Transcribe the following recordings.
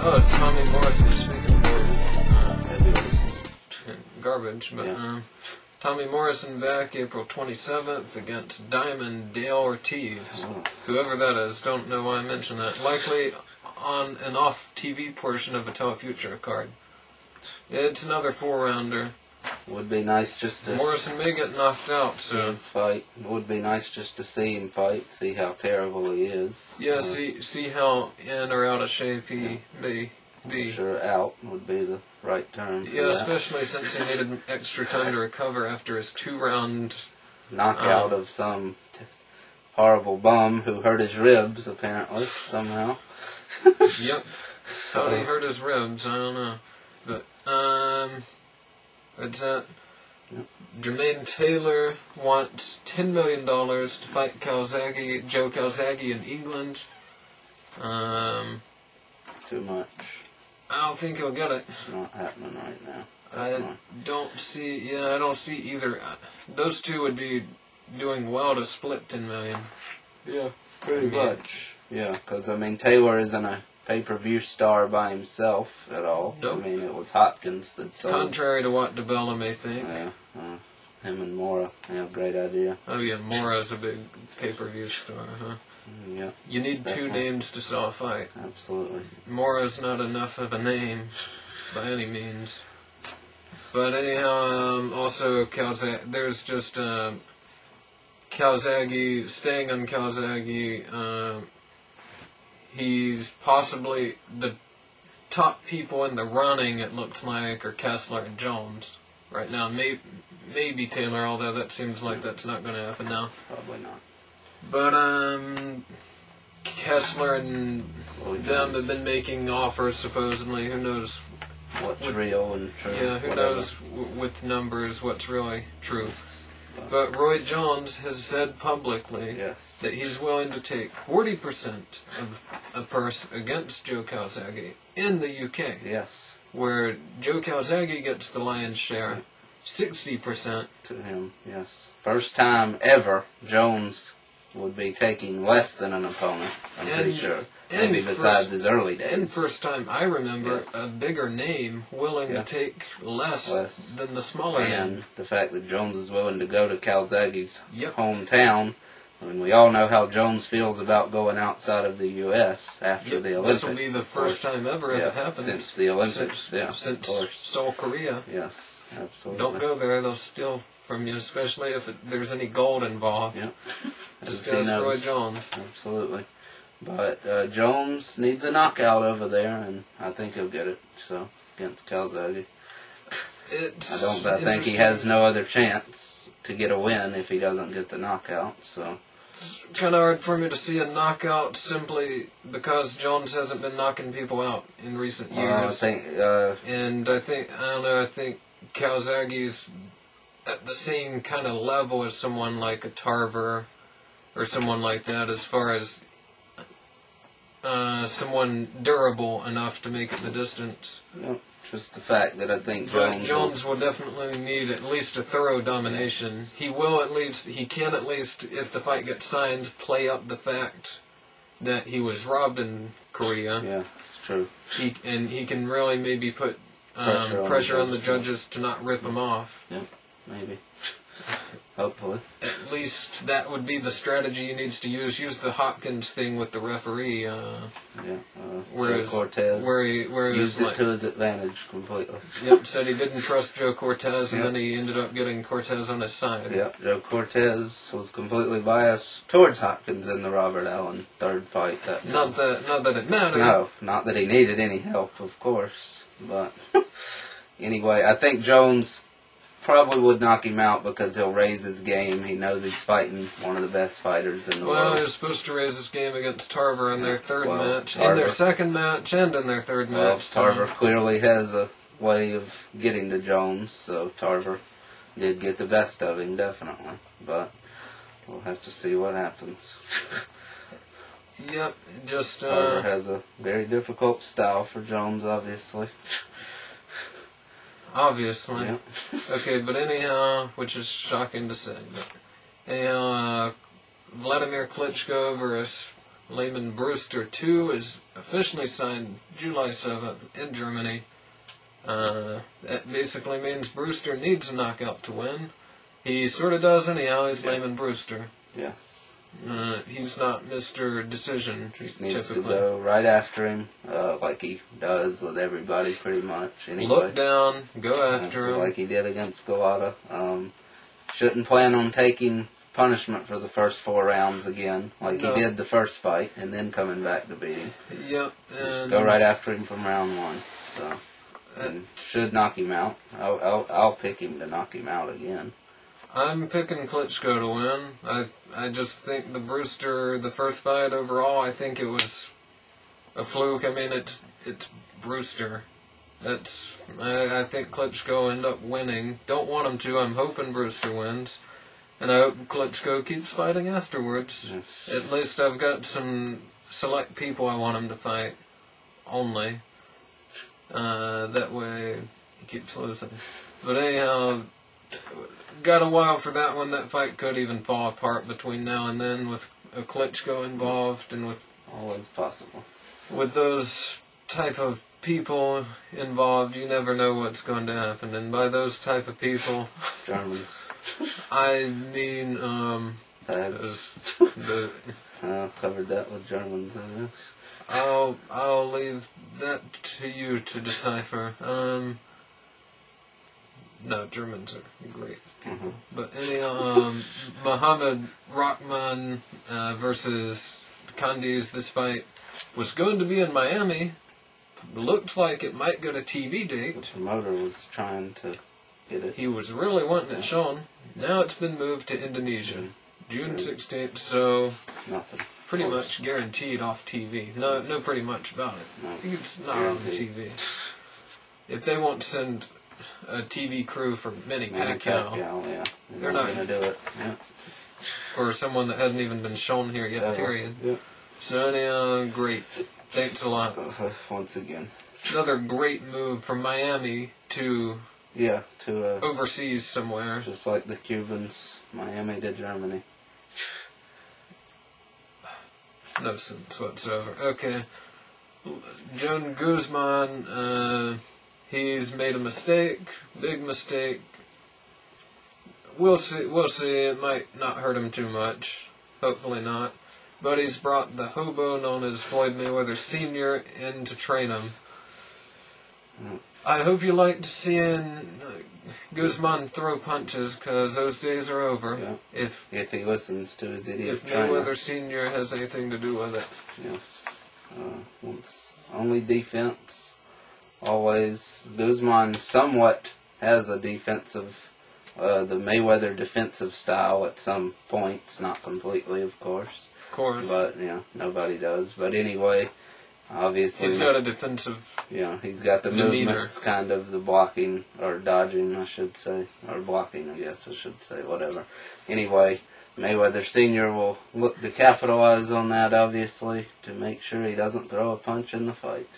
Oh, Tommy Morrison, speaking of garbage, but Tommy Morrison back April 27th against Diamond Dale Ortiz. Whoever that is, don't know why I mentioned that. Likely on an off-TV portion of a Telefuture card. It's another 4-rounder. Would be nice just to... Morrison may get knocked out, so... His fight. Would be nice just to see him fight, see how terrible he is. Yeah, see how in or out of shape he may be. I'm sure out would be the right term. Yeah, especially since he needed extra time to recover after his 2-round... knockout of some horrible bum who hurt his ribs, apparently, somehow. Yep. Thought he hurt his ribs, I don't know. But, it's that Jermaine Taylor wants $10 million to fight Joe Calzaghe in England. Too much. I don't think he'll get it. It's not happening right now. I don't see either. Those two would be doing well to split $10 million. Yeah, pretty much. Yeah, because, I mean, Taylor isn't a pay-per-view star by himself at all. Nope. I mean, it was Hopkins that sold. Contrary to what DeBella may think. Yeah, him and Mora, great idea. Oh yeah, Mora's a big pay-per-view star, huh? Yeah. You need definitely 2 names to sell a fight. Absolutely. Mora's not enough of a name, by any means. But anyhow, also Calzaghe, there's just Calzaghe, staying on Calzaghe, he's possibly the top people in the running, it looks like, are Kessler and Jones. Right now, maybe Taylor, although that seems like that's not going to happen now. Probably not. But, Kessler and them have been making offers, supposedly. Who knows what's real and true. Yeah, who knows with numbers what's really truth. But Roy Jones has said publicly that he's willing to take 40% of a purse against Joe Calzaghe in the UK. Yes. Where Joe Calzaghe gets the lion's share, 60% to him, yes. First time ever Jones would be taking less than an opponent, I'm pretty sure. Maybe besides his early days. And first time I remember a bigger name willing to take less than the smaller name. And the fact that Jones is willing to go to Calzaghe's hometown. I mean, we all know how Jones feels about going outside of the U.S. after the Olympics. This will be the first time ever if it happens. Since the Olympics, since Seoul, Korea. Yes, absolutely. Don't go there, they'll steal from you, especially if there's any gold involved. Yep. Just ask Roy Jones. Absolutely. But Jones needs a knockout over there, and I think he'll get it. So against Calzaghe, I think he has no other chance to get a win if he doesn't get the knockout. So it's kind of hard for me to see a knockout simply because Jones hasn't been knocking people out in recent years. I think Calzaghe's at the same kind of level as someone like a Tarver or someone like that, as far as someone durable enough to make it the distance. Yep. Just the fact that I think Jones will definitely need at least a thorough domination. Yes. He can at least, if the fight gets signed, play up the fact that he was robbed in Korea. Yeah, it's true. He can really maybe put pressure on the judges to not rip him off. Yep, maybe. Hopefully. At least that would be the strategy he needs to use. Use the Hopkins thing with the referee. Joe Cortez used it to his advantage completely. Yep, said he didn't trust Joe Cortez, and then he ended up getting Cortez on his side. Yep, Joe Cortez was completely biased towards Hopkins in the Robert Allen third fight. Not that it mattered. No, not that he needed any help, of course. But anyway, I think Jones probably would knock him out because he'll raise his game. He knows he's fighting one of the best fighters in the world. Well, he was supposed to raise his game against Tarver in their third match, in their second match, and in their third match. Tarver clearly has a way of getting to Jones, so Tarver did get the best of him, definitely. But we'll have to see what happens. Yep, just... Tarver has a very difficult style for Jones, obviously. Obviously. Yep. Okay, but anyhow, which is shocking to say, but anyhow, Vladimir Klitschko versus Lehman Brewster 2 is officially signed July 7th in Germany. That basically means Brewster needs a knockout to win. He sort of does anyhow. He's Lehman Brewster. Yes. He's not Mr. Decision. Just needs to go right after him, like he does with everybody pretty much. Anyway. Look down, go after him. Like he did against Galata. Shouldn't plan on taking punishment for the first 4 rounds again, like he did the first fight, and then coming back to beat him. Yep. Just go right after him from round 1. So, and should knock him out. I'll pick him to knock him out again. I'm picking Klitschko to win. I just think the Brewster, the first fight overall, I think it was a fluke. I mean, it's Brewster. I think Klitschko will end up winning. Don't want him to. I'm hoping Brewster wins. And I hope Klitschko keeps fighting afterwards. Yes. At least I've got some select people I want him to fight. Only. That way he keeps losing. But anyhow, got a while for that one. That fight could even fall apart between now and then with a Klitschko involved and with... Always possible. With those type of people involved, you never know what's going to happen. And by those type of people... Germans. I mean, covered that with Germans, I guess. I'll leave that to you to decipher. No, Germans are great people. But anyhow, Mohammed Rahman versus Candice, this fight was going to be in Miami. Looked like it might get a TV date. The promoter was trying to get it. He was really wanting it shown. Now it's been moved to Indonesia. June 16th, so... Nothing. Pretty much guaranteed off TV. No pretty much about it. No. It's not on TV. If they won't send a TV crew for Manny Pacquiao, yeah. They're not going to do it. Yeah. For someone that hadn't even been shown here yet, period. Yeah. So anyhow, great. Thanks a lot. Once again. Another great move from Miami to... Yeah, to... overseas somewhere. Just like the Cubans, Miami to Germany. No sense whatsoever. Okay. John Guzman, he's made a mistake. Big mistake. We'll see. It might not hurt him too much. Hopefully not. But he's brought the hobo known as Floyd Mayweather Sr. in to train him. I hope you liked seeing Guzman throw punches, because those days are over. Yeah. If he listens to his idiot trainer. If Mayweather Sr. has anything to do with it. Yes. It's only defense. Always. Guzman somewhat has a defensive, the Mayweather defensive style at some points. Not completely, of course. Of course. But, nobody does. But anyway... Obviously, he's got a defensive. Yeah, he's got the movements, kind of the blocking or dodging, I should say, or blocking, I guess I should say, whatever. Anyway, Mayweather Sr. will look to capitalize on that, obviously, to make sure he doesn't throw a punch in the fight.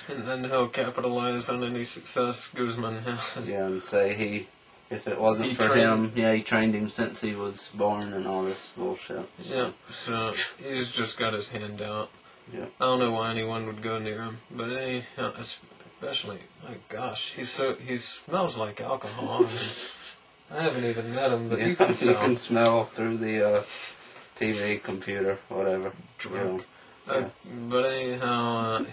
And then he'll capitalize on any success Guzman has. Yeah, and say if it wasn't for him, he trained him since he was born and all this bullshit. So. Yeah, so he's just got his hand out. Yeah. I don't know why anyone would go near him, but especially, my gosh, he smells like alcohol. I haven't even met him, but you can tell. You can smell through the TV, computer, whatever. Drunk. But anyhow,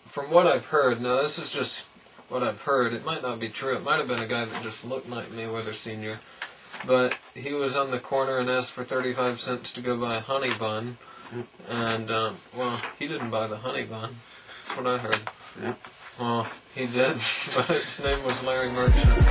from what I've heard, now this is just what I've heard, it might not be true, it might have been a guy that just looked like Mayweather Sr., but he was on the corner and asked for 35 cents to go buy a honey bun. And, he didn't buy the honey bun. That's what I heard. Yeah. Well, he did, but his name was Larry Merchant.